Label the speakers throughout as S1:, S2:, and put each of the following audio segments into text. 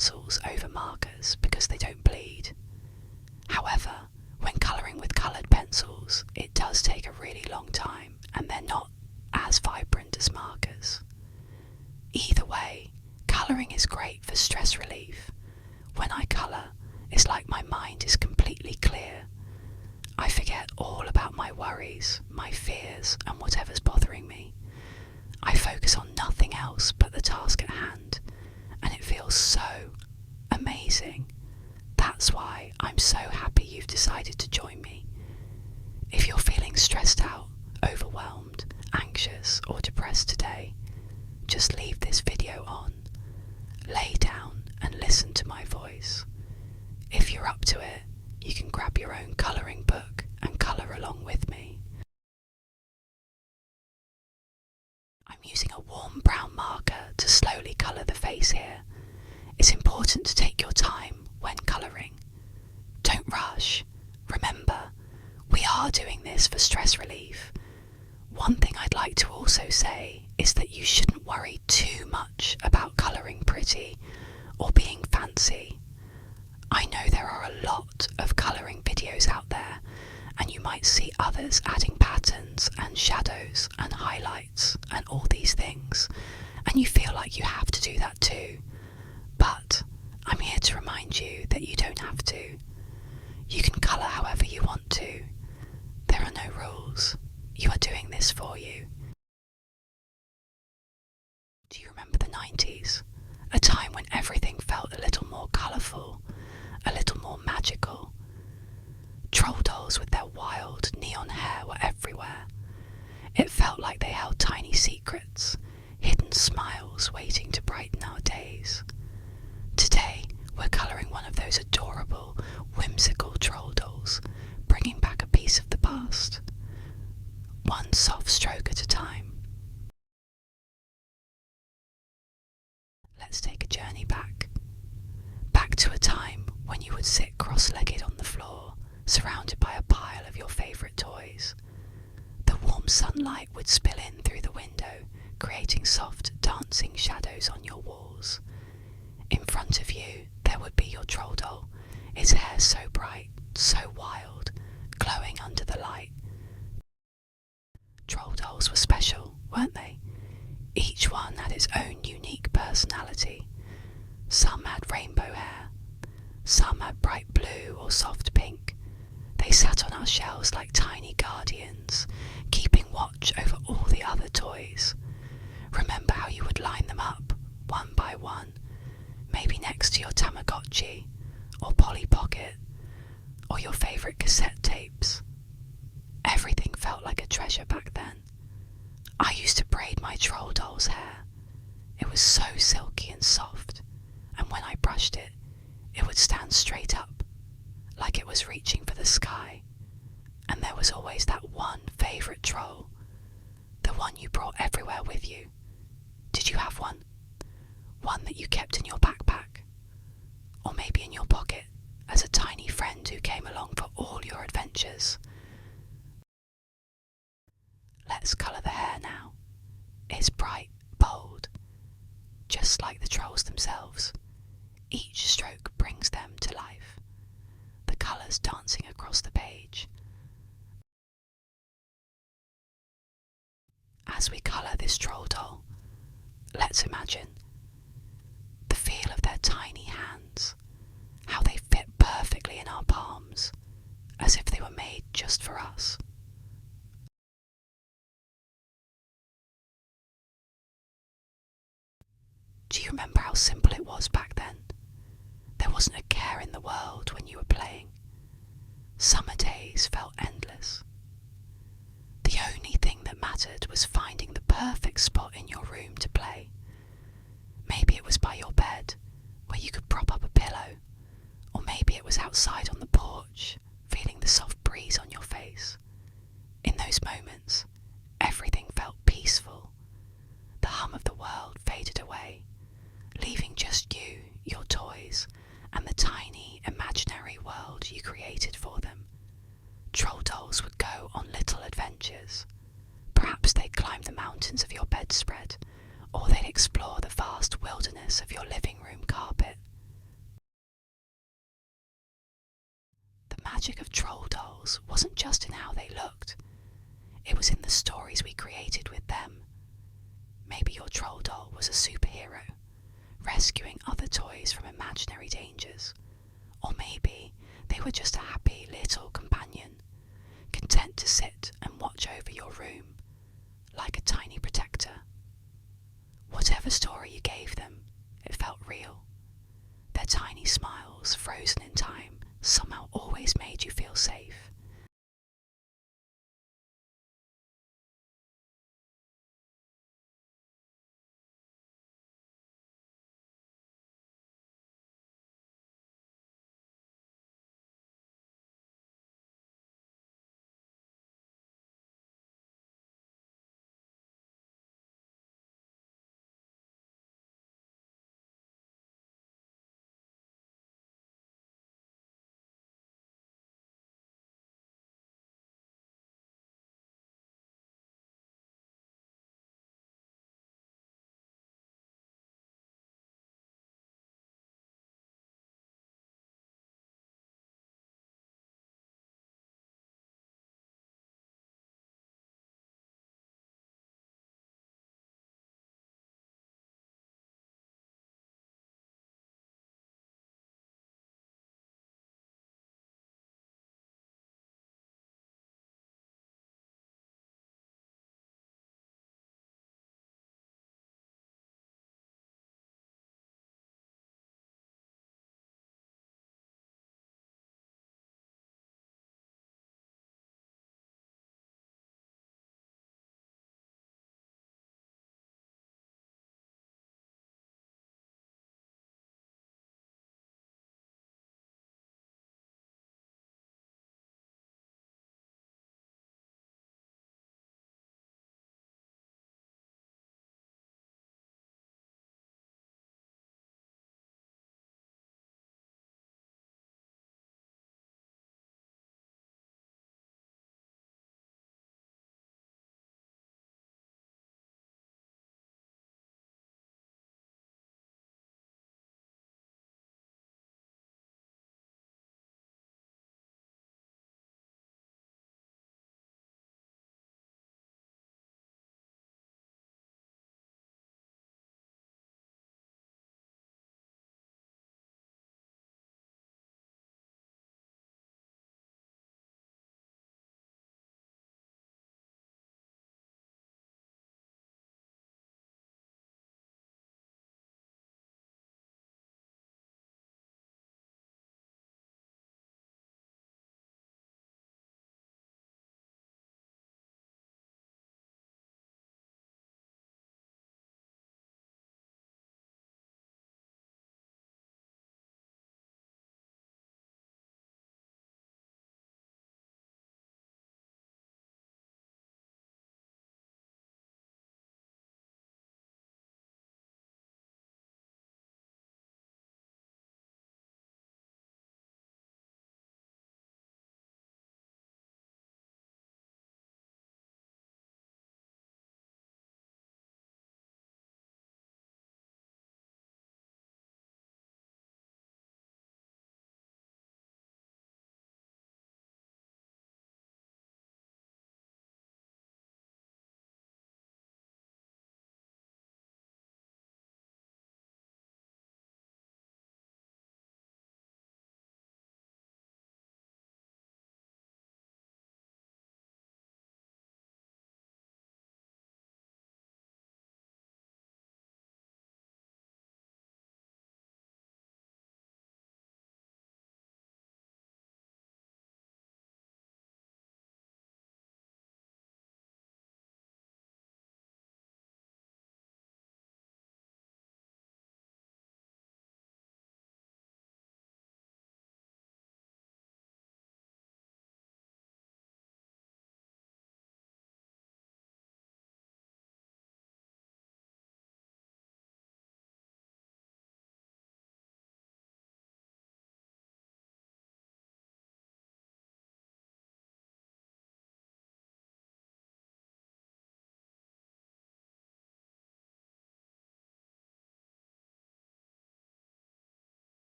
S1: pencils over markers because they don't bleed. However, when colouring with coloured pencils, it does take a really long time and they're not as vibrant as markers. Either way, colouring is great for stress relief. When I colour, it's like my mind is completely clear. I forget all about my worries, my fears, and whatever's bothering me. I focus on nothing else but the task at hand, and it feels so amazing. That's why I'm so happy you've decided to join me. If you're feeling stressed out, overwhelmed, anxious, or depressed today, just leave this video on, lay down and listen to my voice. If you're up to it, you can grab your own colouring book and colour along with me. I'm using a warm brown marker to slowly colour the face here. It's important to take your time when colouring. Don't rush. Remember, we are doing this for stress relief. One thing I'd like to also say is that you shouldn't worry too much about colouring pretty or being fancy. I know there are a lot of colouring videos out there, and you might see others adding patterns and shadows and highlights and all these things, and you feel like you have to do that too. But I'm here to remind you that you don't have to. You can colour however you want to. There are no rules. You are doing this for you. Do you remember the 90s? A time when everything felt a little more colourful, a little more magical. Troll dolls with their wild neon hair were everywhere. It felt like they held tiny secrets, hidden smiles waiting to brighten our days. Today, we're colouring one of those adorable, whimsical troll dolls, bringing back a piece of the past. One soft stroke at a time. Let's take a journey back. Back to a time when you would sit cross-legged on the floor, surrounded by a pile of your favourite toys. The warm sunlight would spill in through the window, creating soft, dancing shadows on your walls. In front of you, there would be your troll doll, its hair so bright, so wild, glowing under the light. Troll dolls were special, weren't they? Each one had its own unique personality. Some had rainbow hair, some had bright blue or soft pink. They sat on our shelves like tiny guardians, keeping watch over all the other toys. Remember how you would line them up, one by one, maybe next to your Tamagotchi, or Polly Pocket, or your favourite cassette tapes. Everything felt like a treasure back then. I used to braid my troll doll's hair. It was so silky and soft, and when I brushed it, it would stand straight up, like it was reaching for the sky. And there was always that one favourite troll, the one you brought everywhere with you. Did you have one? One that you kept in your backpack, or maybe in your pocket as a tiny friend who came along for all your adventures. Let's colour the hair now. It's bright, bold, just like the trolls themselves. Each stroke brings them to life, the colours dancing across the page. As we colour this troll doll, let's imagine the feel of their tiny hands, how they fit perfectly in our palms, as if they were made just for us. Do you remember how simple it was back then? There wasn't a care in the world when you were playing. Summer days felt endless. The only thing that mattered was finding the perfect spot in your room to play. Maybe it was by your bed, where you could prop up a pillow, or maybe it was outside on the porch, feeling the soft breeze on your face. In those moments, everything felt peaceful. The hum of the world faded away, leaving just you, your toys, and the tiny imaginary world you created for them. Troll dolls would go on little adventures. Perhaps they'd climb the mountains of your bedspread, or they'd explore the vast wilderness of your living room carpet. magic of troll dolls wasn't just in how they looked, it was in the stories we created with them. Maybe your troll doll was a superhero, rescuing other toys from imaginary dangers. Or maybe they were just a happy little companion, content to sit and watch over your room, like a tiny protector. Whatever story you gave them, it felt real. Their tiny smiles, frozen in time, somehow always made you feel safe.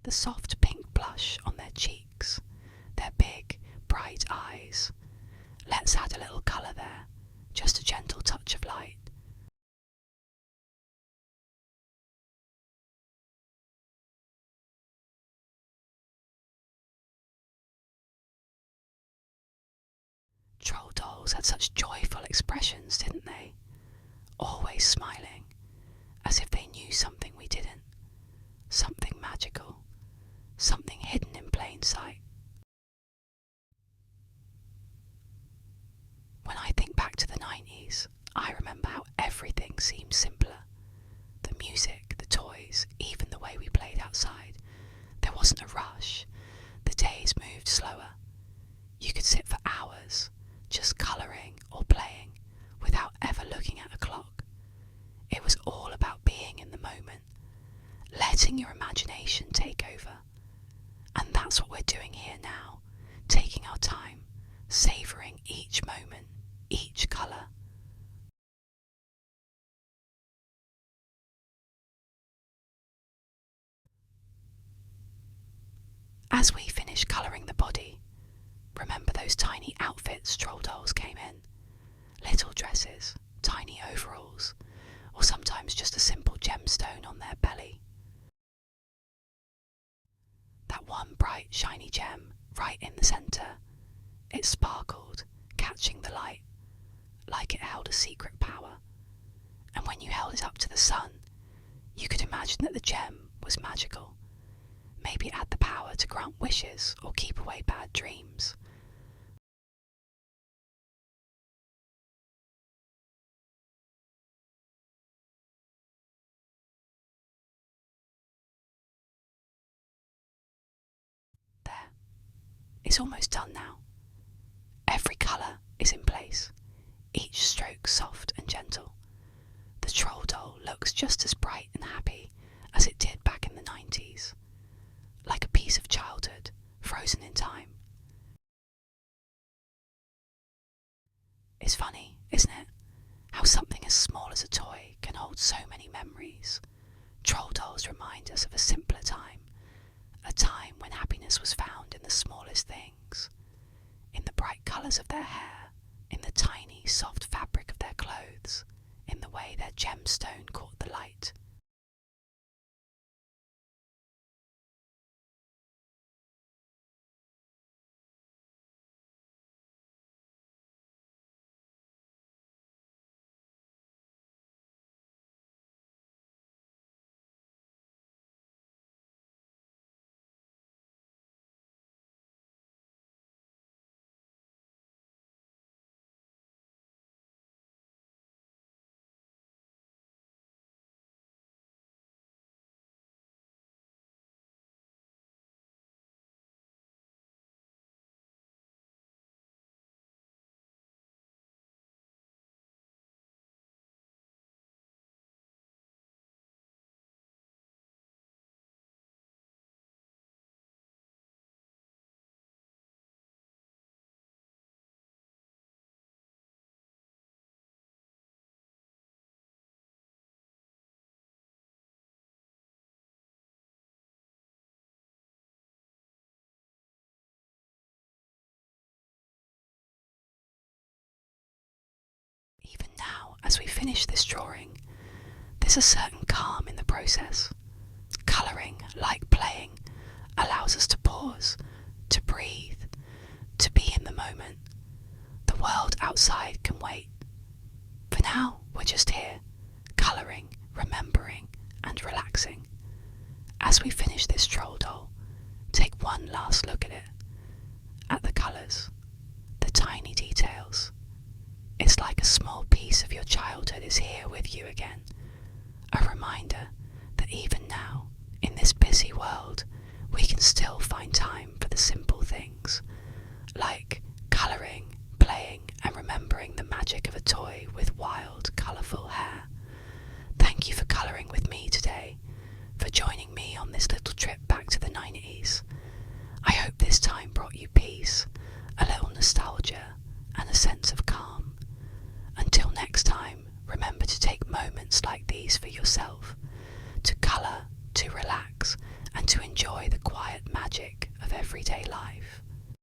S1: the soft pink blush on their cheeks, their big, bright eyes. Let's add a little colour there, just a gentle touch of light. Troll dolls had such joyful expressions, didn't they? Always smiling, as if they knew something we didn't, something magical, something hidden in plain sight. When I think back to the 90s, I remember how everything seemed simpler. The music, the toys, even the way we played outside. There wasn't a rush. The days moved slower. You could sit for hours, just colouring or playing, without ever looking at a clock. It was all about being in the moment, letting your imagination take over. And that's what we're doing here now, taking our time, savouring each moment, each colour. As we finish colouring the body, remember those tiny outfits troll dolls came in? Little dresses, tiny overalls, or sometimes just a simple gemstone on their belly. That one bright, shiny gem right in the centre. It sparkled, catching the light, like it held a secret power. And when you held it up to the sun, you could imagine that the gem was magical. Maybe it had the power to grant wishes or keep away bad dreams. There. It's almost done now. Every colour is in place, each stroke soft and gentle. The troll doll looks just as bright and happy as it did back in the 90s, like a piece of childhood frozen in time. It's funny, isn't it, how something as small as a toy can hold so many memories. Troll dolls remind us of a simpler time, a time when happiness was found in the smallest things, in the bright colours of their hair, in the tiny, soft fabric of their clothes, in the way their gemstone caught the light. Even now, as we finish this drawing, there's a certain calm in the process. Colouring, like playing, allows us to pause, to breathe, to be in the moment. The world outside can wait. For now, we're just here, colouring, remembering, and relaxing. As we finish this troll doll, take one last look at it, at the colours, the tiny details. It's like a small piece of your childhood is here with you again. A reminder that even now, in this busy world, we can still find time for the simple things, like colouring, playing, and remembering the magic of a toy with wild, colourful hair. Thank you for colouring with me today, for joining me on this little trip back to the 90s. I hope this time brought you peace, a little nostalgia, and a sense of calm. Until next time, remember to take moments like these for yourself, to colour, to relax, and to enjoy the magic of everyday life.